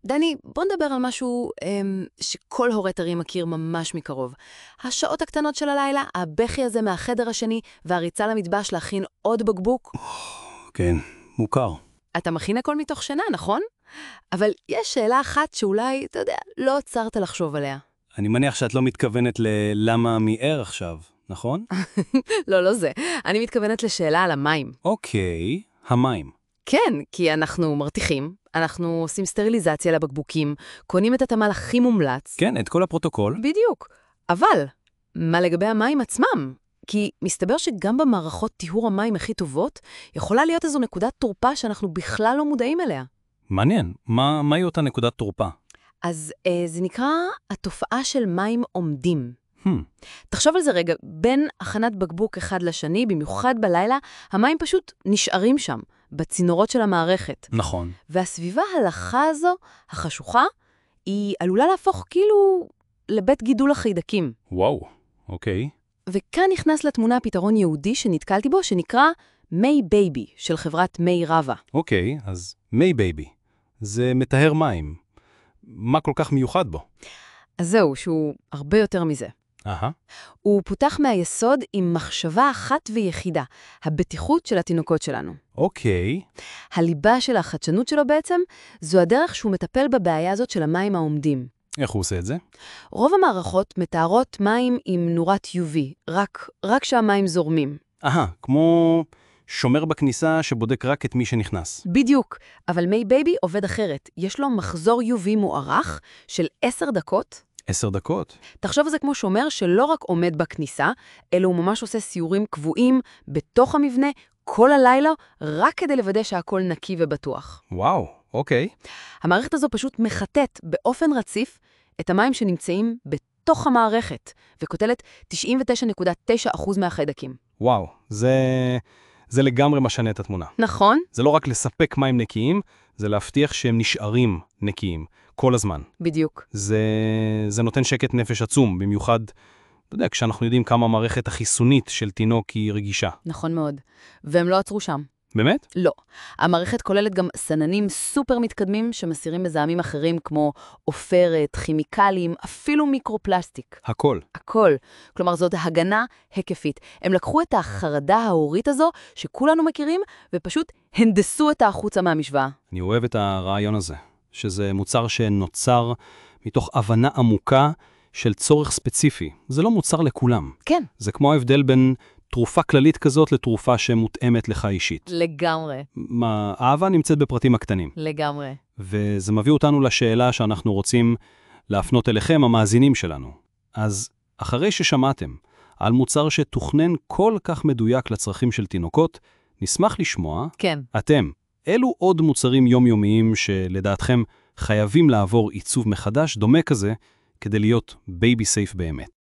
דני, בוא נדבר על משהו שכל הורה טרי מכיר ממש מקרוב. השעות הקטנות של הלילה, הבכי הזה מהחדר השני, והריצה למטבח להכין עוד בקבוק. כן, מוכר. אתה מכין הכל מתוך שינה, נכון? אבל יש שאלה אחת שאולי, אתה יודע, לא עצרת לחשוב עליה. אני מניח שאת לא מתכוונת ללמה מיער עכשיו, נכון? לא זה. אני מתכוונת לשאלה על המים. אוקיי, המים. כן, כי אנחנו מרתיחים, אנחנו עושים סטריליזציה לבקבוקים, קונים את התמל הכי מומלץ. כן, את כל הפרוטוקול. בדיוק. אבל, מה לגבי המים עצמם? כי מסתבר שגם במערכות טיהור המים הכי טובות, יכולה להיות איזו נקודת תורפה שאנחנו בכלל לא מודעים אליה. מעניין, מהי אותה נקודת תורפה? אז זה נקרא התופעה של מים עומדים. תחשוב על זה רגע, בין הכנת בקבוק אחד לשני, במיוחד בלילה, המים פשוט נשארים שם, בצינורות של המערכת. נכון. והסביבה הלכה הזו, החשוכה, היא עלולה להפוך כאילו לבית גידול החיידקים. וואו, אוקיי. וכאן נכנס לתמונה פתרון יהודי שנתקלתי בו, שנקרא מי בייבי, של חברת מי רבה. אוקיי, אז מי בייבי. זה מטהר מים. מה כל כך מיוחד בו? אז זהו, שהוא הרבה יותר מזה. הוא פותח מהיסוד עם מחשבה אחת ויחידה, הבטיחות של התינוקות שלנו. אוקיי. הליבה של החדשנות שלו בעצם, זו הדרך שהוא מטפל בבעיה הזאת של המים העומדים. איך הוא עושה את זה? רוב המערכות מתארות מים עם נורת UV, רק שהמים זורמים. כמו שומר בכניסה שבודק רק את מי שנכנס. בדיוק, אבל מי בייבי עובד אחרת. יש לו מחזור UV מוארך של 10 דקות. 10 דקות? תחשוב על זה כמו שומר שלא רק עומד בכניסה, אלא הוא ממש עושה סיורים קבועים בתוך המבנה כל הלילה, רק כדי לוודא שהכל נקי ובטוח. וואו, אוקיי. המערכת הזו פשוט מחטט באופן רציף את המים שנמצאים בתוך המערכת, וכותלת 99.9% מהחיידקים. וואו, זה לגמרי משנה את התמונה. נכון? זה לא רק לספק מים נקיים, זה להבטיח שהם נשארים נקיים כל הזמן. בדיוק. זה נותן שקט נפש עצום, במיוחד, אתה יודע, כשאנחנו יודעים כמה המערכת החיסונית של תינוק היא רגישה. נכון מאוד. והם לא עצרו שם. באמת? לא. המערכת כוללת גם סננים סופר מתקדמים שמסירים מזהמים אחרים כמו עופרת, כימיקלים, אפילו מיקרופלסטיק. הכל. כלומר, זאת הגנה היקפית. הם לקחו את החרדה ההורית הזו שכולנו מכירים ופשוט הנדסו את החוצה מהמשוואה. אני אוהב את הרעיון הזה, שזה מוצר שנוצר מתוך הבנה עמוקה של צורך ספציפי. זה לא מוצר לכולם. כן. זה כמו ההבדל בין תרופה כללית כזאת לתרופה שמותאמת לך אישית. לגמרי. האהבה נמצאת בפרטים הקטנים. לגמרי. וזה מביא אותנו לשאלה שאנחנו רוצים להפנות אליכם, המאזינים שלנו. אז אחרי ששמעתם על מוצר שתוכנן כל כך מדויק לצרכים של תינוקות, נשמח לשמוע, כן. אתם, אילו עוד מוצרים יומיומיים שלדעתכם חייבים לעבור עיצוב מחדש דומה כזה, כדי להיות בייבי סייף באמת.